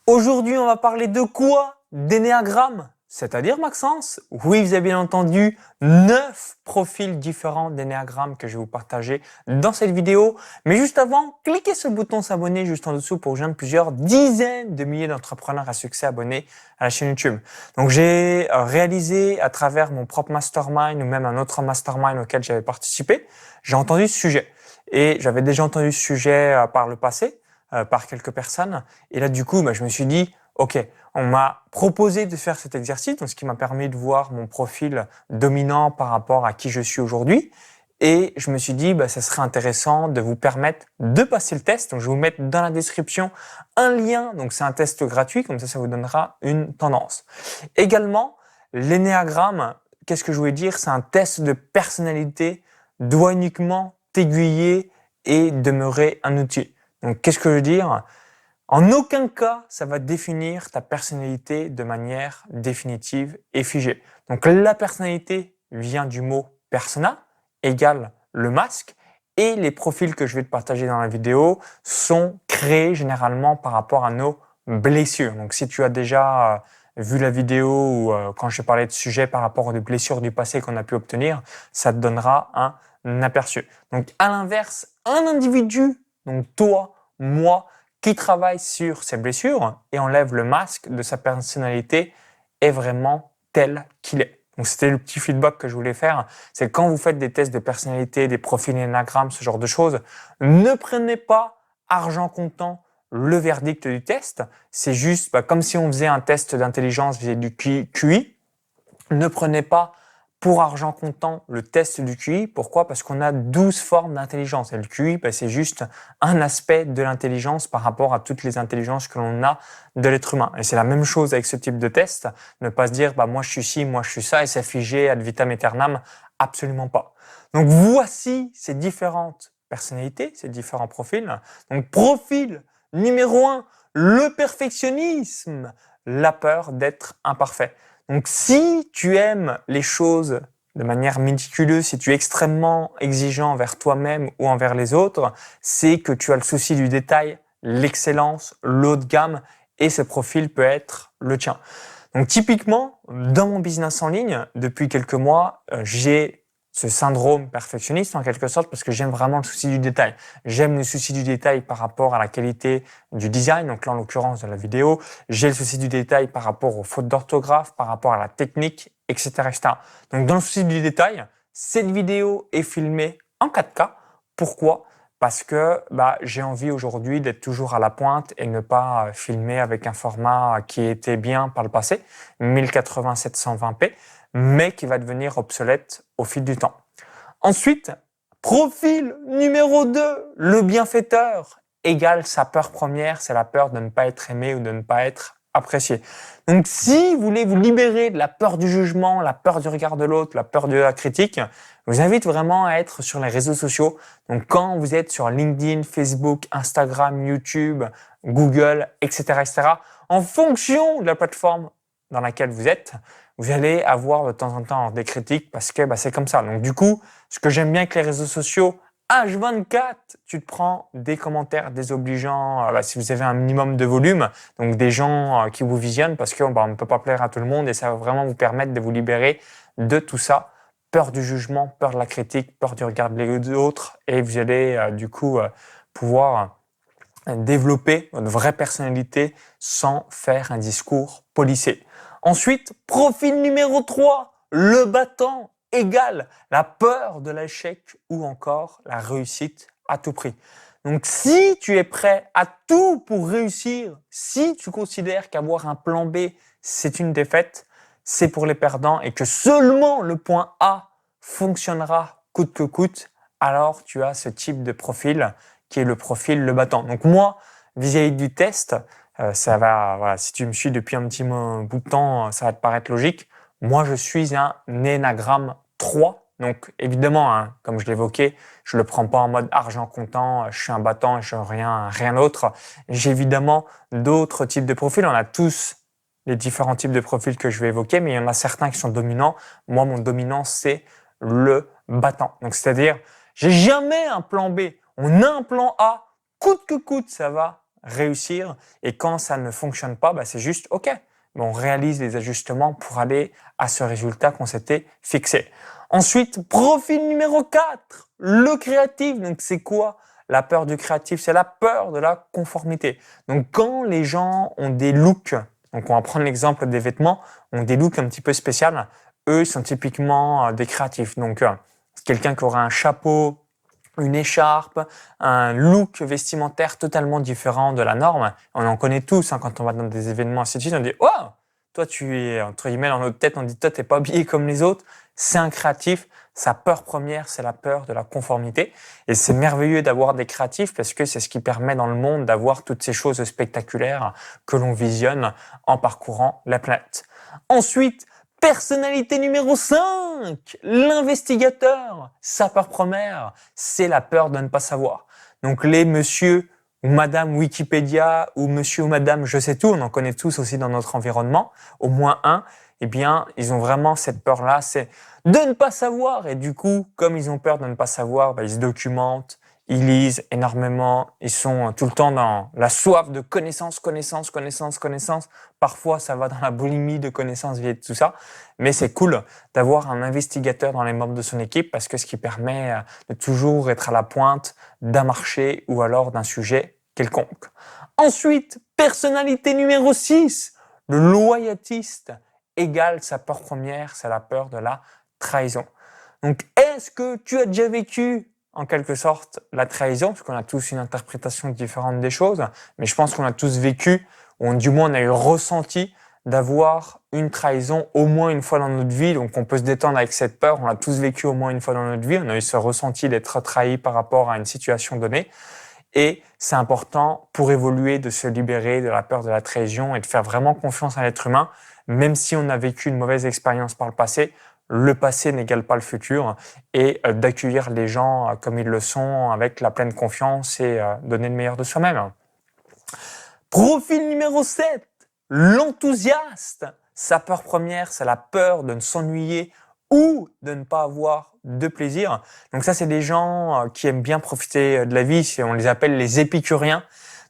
Aujourd'hui, on va parler de quoi? D'énéagramme. C'est-à-dire, Maxence? Oui, vous avez bien entendu 9 profils différents d'énéagramme que je vais vous partager dans cette vidéo. Mais juste avant, cliquez sur le bouton s'abonner juste en dessous pour rejoindre plusieurs dizaines de milliers d'entrepreneurs à succès abonnés à la chaîne YouTube. Donc, j'ai réalisé à travers mon propre mastermind ou même un autre mastermind auquel j'avais participé, j'ai entendu ce sujet. Et j'avais déjà entendu ce sujet par le passé, par quelques personnes. Et là, du coup, je me suis dit, OK, on m'a proposé de faire cet exercice, donc ce qui m'a permis de voir mon profil dominant par rapport à qui je suis aujourd'hui. Et je me suis dit, ça serait intéressant de vous permettre de passer le test. Donc, je vais vous mettre dans la description un lien. Donc, c'est un test gratuit. Comme ça vous donnera une tendance. Également, l'énéagramme, qu'est-ce que je voulais dire? C'est un test de personnalité, doit uniquement t'aiguiller et demeurer un outil. Donc, qu'est-ce que je veux dire? En aucun cas, ça va définir ta personnalité de manière définitive et figée. Donc, la personnalité vient du mot persona, égale le masque, et les profils que je vais te partager dans la vidéo sont créés généralement par rapport à nos blessures. Donc, si tu as déjà vu la vidéo ou quand je parlais de sujets par rapport aux blessures du passé qu'on a pu obtenir, ça te donnera un aperçu. Donc, à l'inverse, un individu, donc toi, moi, qui travaille sur ses blessures et enlève le masque de sa personnalité est vraiment tel qu'il est. Donc, c'était le petit feedback que je voulais faire. C'est quand vous faites des tests de personnalité, des profils énagrammes, ce genre de choses, ne prenez pas argent comptant le verdict du test. C'est juste comme si on faisait un test d'intelligence vis-à-vis du QI. Ne prenez pas pour argent comptant le test du QI. Pourquoi? Parce qu'on a 12 formes d'intelligence. Et le QI, c'est juste un aspect de l'intelligence par rapport à toutes les intelligences que l'on a de l'être humain. Et c'est la même chose avec ce type de test. Ne pas se dire, moi je suis ci, moi je suis ça, et c'est figé ad vitam aeternam. Absolument pas. Donc voici ces différentes personnalités, ces différents profils. Donc profil numéro 1, le perfectionnisme, la peur d'être imparfait. Donc, si tu aimes les choses de manière méticuleuse, si tu es extrêmement exigeant envers toi-même ou envers les autres, c'est que tu as le souci du détail, l'excellence, l'haut de gamme, et ce profil peut être le tien. Donc, typiquement, dans mon business en ligne, depuis quelques mois, j'ai ce syndrome perfectionniste en quelque sorte parce que j'aime vraiment le souci du détail. J'aime le souci du détail par rapport à la qualité du design, donc là en l'occurrence de la vidéo. J'ai le souci du détail par rapport aux fautes d'orthographe, par rapport à la technique, etc., etc. Donc dans le souci du détail, cette vidéo est filmée en 4K. Pourquoi? Parce que j'ai envie aujourd'hui d'être toujours à la pointe et ne pas filmer avec un format qui était bien par le passé, 1080-720p, mais qui va devenir obsolète au fil du temps. Ensuite, profil numéro 2, le bienfaiteur, égale sa peur première, c'est la peur de ne pas être aimé ou de ne pas être apprécié. Donc si vous voulez vous libérer de la peur du jugement, la peur du regard de l'autre, la peur de la critique, je vous invite vraiment à être sur les réseaux sociaux. Donc quand vous êtes sur LinkedIn, Facebook, Instagram, YouTube, Google, etc., etc., en fonction de la plateforme dans laquelle vous êtes, vous allez avoir de temps en temps des critiques parce que c'est comme ça. Donc du coup, ce que j'aime bien avec les réseaux sociaux, H24, tu te prends des commentaires désobligeants si vous avez un minimum de volume, donc des gens qui vous visionnent parce qu'on ne peut pas plaire à tout le monde et ça va vraiment vous permettre de vous libérer de tout ça. Peur du jugement, peur de la critique, peur du regard des autres et vous allez pouvoir développer une vraie personnalité sans faire un discours policé. Ensuite, profil numéro 3, le battant égale la peur de l'échec ou encore la réussite à tout prix. Donc si tu es prêt à tout pour réussir, si tu considères qu'avoir un plan B, c'est une défaite, c'est pour les perdants et que seulement le point A fonctionnera coûte que coûte, alors tu as ce type de profil qui est le profil le battant. Donc moi, vis-à-vis du test, ça va, si tu me suis depuis un petit bout de temps, ça va te paraître logique. Moi, je suis un énagramme 3. Donc évidemment, comme je l'évoquais, je le prends pas en mode argent comptant, je suis un battant et je suis rien d'autre. J'ai évidemment d'autres types de profils. On a tous les différents types de profils que je vais évoquer, mais il y en a certains qui sont dominants. Moi, mon dominant, c'est le battant. Donc c'est-à-dire, j'ai jamais un plan B. On a un plan A, coûte que coûte, ça va réussir. Et quand ça ne fonctionne pas, c'est juste OK. On réalise les ajustements pour aller à ce résultat qu'on s'était fixé. Ensuite, profil numéro 4, le créatif. Donc, c'est quoi la peur du créatif? C'est la peur de la conformité. Donc, quand les gens ont des looks, donc on va prendre l'exemple des vêtements, ont des looks un petit peu spéciaux, eux sont typiquement des créatifs. Donc, quelqu'un qui aura un chapeau, une écharpe, un look vestimentaire totalement différent de la norme. On en connaît tous quand on va dans des événements, ainsi de suite. On dit « Oh, toi tu es, entre guillemets, dans notre tête, on dit « Toi, t'es pas habillé comme les autres ». C'est un créatif. Sa peur première, c'est la peur de la conformité. Et c'est merveilleux d'avoir des créatifs parce que c'est ce qui permet dans le monde d'avoir toutes ces choses spectaculaires que l'on visionne en parcourant la planète. Ensuite, personnalité numéro 5, l'investigateur. Sa peur première, c'est la peur de ne pas savoir. Donc les monsieur ou madame Wikipédia ou monsieur ou madame je sais tout, on en connaît tous aussi dans notre environnement, au moins un, eh bien, ils ont vraiment cette peur-là, c'est de ne pas savoir. Et du coup, comme ils ont peur de ne pas savoir, ils se documentent, ils lisent énormément, ils sont tout le temps dans la soif de connaissances. Parfois, ça va dans la boulimie de connaissances via tout ça. Mais c'est cool d'avoir un investigateur dans les membres de son équipe parce que ce qui permet de toujours être à la pointe d'un marché ou alors d'un sujet quelconque. Ensuite, personnalité numéro 6, le loyatiste égale sa peur première, c'est la peur de la trahison. Donc, est-ce que tu as déjà vécu en quelque sorte la trahison, parce qu'on a tous une interprétation différente des choses, mais je pense qu'on a tous vécu, ou du moins on a eu ressenti d'avoir une trahison au moins une fois dans notre vie, donc on peut se détendre avec cette peur, on l'a tous vécu au moins une fois dans notre vie, on a eu ce ressenti d'être trahi par rapport à une situation donnée, et c'est important pour évoluer de se libérer de la peur de la trahison et de faire vraiment confiance à l'être humain, même si on a vécu une mauvaise expérience par le passé n'égale pas le futur, et d'accueillir les gens comme ils le sont avec la pleine confiance et donner le meilleur de soi-même. Profil numéro 7, l'enthousiaste. Sa peur première, c'est la peur de ne s'ennuyer ou de ne pas avoir de plaisir. Donc ça, c'est des gens qui aiment bien profiter de la vie, on les appelle les épicuriens.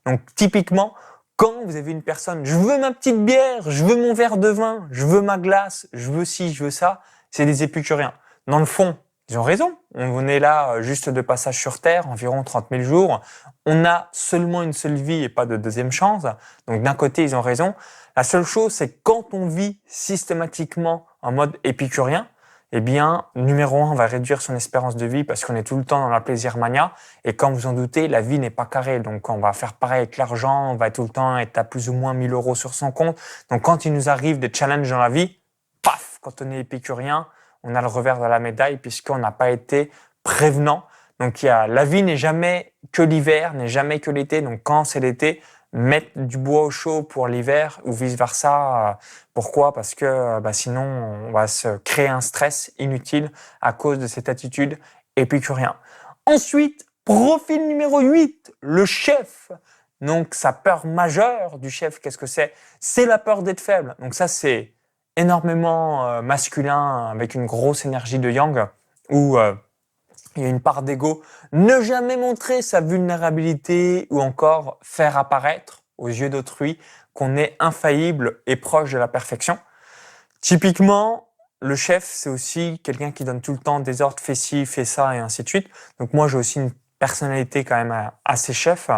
Donc typiquement, quand vous avez une personne, je veux ma petite bière, je veux mon verre de vin, je veux ma glace, je veux ci, je veux ça, c'est des épicuriens. Dans le fond, ils ont raison. On est là juste de passage sur Terre, environ 30 000 jours. On a seulement une seule vie et pas de deuxième chance. Donc d'un côté, ils ont raison. La seule chose, c'est que quand on vit systématiquement en mode épicurien, eh bien, numéro 1, on va réduire son espérance de vie parce qu'on est tout le temps dans la plaisir mania. Et comme vous en doutez, la vie n'est pas carrée. Donc, on va faire pareil avec l'argent. On va tout le temps être à plus ou moins 1000 € sur son compte. Donc, quand il nous arrive des challenges dans la vie, paf, quand on est épicurien, on a le revers de la médaille puisqu'on n'a pas été prévenant. Donc, la vie n'est jamais que l'hiver, n'est jamais que l'été. Donc, quand c'est l'été, mettre du bois au chaud pour l'hiver ou vice versa. Pourquoi? Parce que sinon, on va se créer un stress inutile à cause de cette attitude épicurien. Ensuite, profil numéro 8, le chef. Donc, sa peur majeure du chef, qu'est-ce que c'est? C'est la peur d'être faible. Donc ça, c'est énormément masculin avec une grosse énergie de yang où il y a une part d'ego. Ne jamais montrer sa vulnérabilité ou encore faire apparaître aux yeux d'autrui qu'on est infaillible et proche de la perfection. Typiquement, le chef, c'est aussi quelqu'un qui donne tout le temps des ordres, fais ci, fais ça et ainsi de suite. Donc moi, j'ai aussi une personnalité quand même assez chef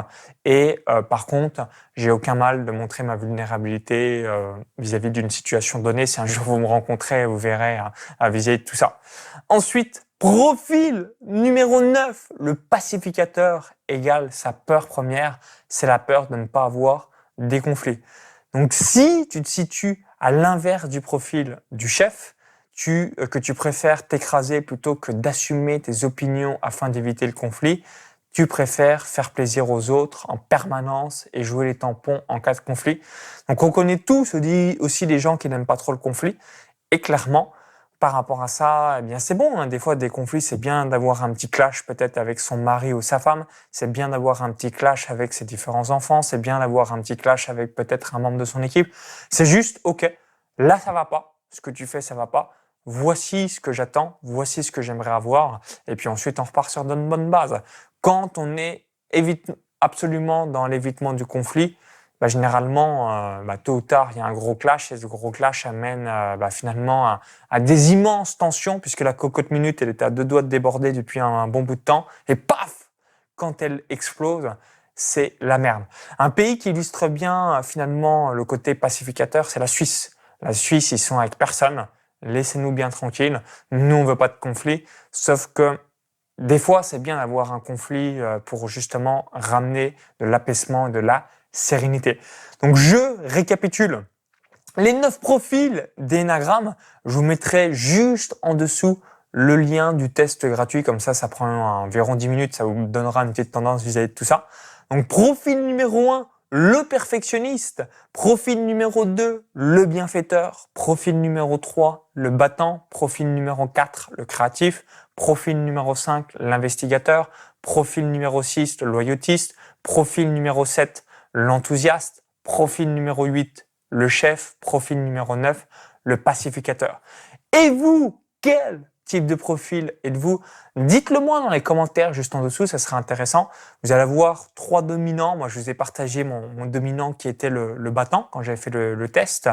et par contre, j'ai aucun mal de montrer ma vulnérabilité vis-à-vis d'une situation donnée. Si un jour vous me rencontrez, vous verrez vis-à-vis de tout ça. Ensuite, profil numéro 9, le pacificateur égale sa peur première, c'est la peur de ne pas avoir des conflits. Donc si tu te situes à l'inverse du profil du chef, que tu préfères t'écraser plutôt que d'assumer tes opinions afin d'éviter le conflit, tu préfères faire plaisir aux autres en permanence et jouer les tampons en cas de conflit. Donc on connaît tous aussi des gens qui n'aiment pas trop le conflit et clairement, par rapport à ça, eh bien c'est bon. Hein. Des fois, des conflits, c'est bien d'avoir un petit clash peut-être avec son mari ou sa femme. C'est bien d'avoir un petit clash avec ses différents enfants. C'est bien d'avoir un petit clash avec peut-être un membre de son équipe. C'est juste, ok, là ça va pas. Ce que tu fais, ça va pas. Voici ce que j'attends. Voici ce que j'aimerais avoir. Et puis ensuite, on repart sur de bonnes bases. Quand on est absolument dans l'évitement du conflit, généralement, tôt ou tard, il y a un gros clash et ce gros clash amène finalement à des immenses tensions puisque la cocotte minute, elle était à 2 doigts de déborder depuis un bon bout de temps et paf, quand elle explose, c'est la merde. Un pays qui illustre bien finalement le côté pacificateur, c'est la Suisse. La Suisse, ils sont avec personne. Laissez-nous bien tranquilles. Nous, on veut pas de conflit. Sauf que des fois, c'est bien d'avoir un conflit pour justement ramener de l'apaisement et de la sérénité. Donc, je récapitule. Les 9 profils d'énagramme, je vous mettrai juste en dessous le lien du test gratuit. Comme ça prend environ 10 minutes. Ça vous donnera une petite tendance vis-à-vis de tout ça. Donc, profil numéro 1, le perfectionniste. Profil numéro 2, le bienfaiteur. Profil numéro 3, le battant. Profil numéro 4, le créatif. Profil numéro 5, l'investigateur. Profil numéro 6, le loyotiste. Profil numéro 7, l'enthousiaste. Profil numéro 8, le chef. Profil numéro 9, le pacificateur. Et vous, quel type de profil êtes-vous? Dites-le moi dans les commentaires juste en dessous, ça serait intéressant. Vous allez avoir 3 dominants. Moi, je vous ai partagé mon dominant qui était le battant quand j'avais fait le test.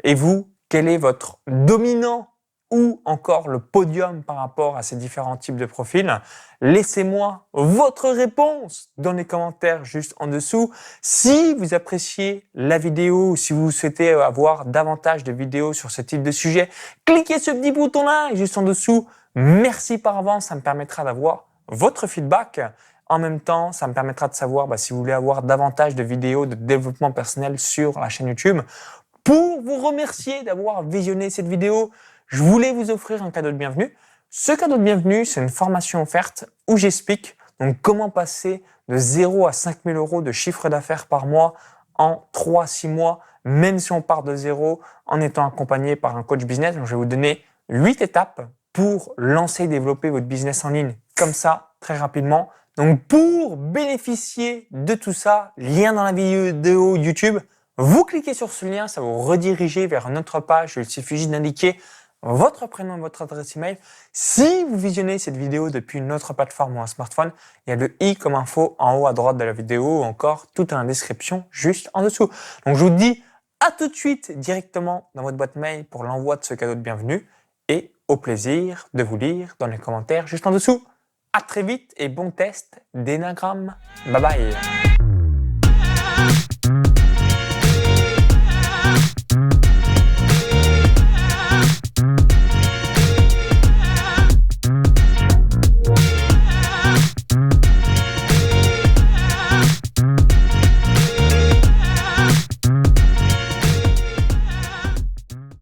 Et vous, quel est votre dominant ou encore le podium par rapport à ces différents types de profils? Laissez-moi votre réponse dans les commentaires juste en dessous. Si vous appréciez la vidéo ou si vous souhaitez avoir davantage de vidéos sur ce type de sujet, cliquez ce petit bouton-là juste en dessous. Merci par avance, ça me permettra d'avoir votre feedback. En même temps, ça me permettra de savoir si vous voulez avoir davantage de vidéos de développement personnel sur la chaîne YouTube. Pour vous remercier d'avoir visionné cette vidéo, je voulais vous offrir un cadeau de bienvenue. Ce cadeau de bienvenue, c'est une formation offerte où j'explique donc comment passer de 0 à 5 000 euros de chiffre d'affaires par mois en 3 à 6 mois, même si on part de 0 en étant accompagné par un coach business. Donc, je vais vous donner 8 étapes pour lancer et développer votre business en ligne comme ça, très rapidement. Donc, pour bénéficier de tout ça, lien dans la vidéo YouTube, vous cliquez sur ce lien, ça va vous rediriger vers une autre page. Il suffit juste d'indiquer votre prénom et votre adresse email. Si vous visionnez cette vidéo depuis une autre plateforme ou un smartphone, il y a le i comme info en haut à droite de la vidéo ou encore tout dans la description juste en dessous. Donc, je vous dis à tout de suite directement dans votre boîte mail pour l'envoi de ce cadeau de bienvenue et au plaisir de vous lire dans les commentaires juste en dessous. À très vite et bon test d'énagramme. Bye bye.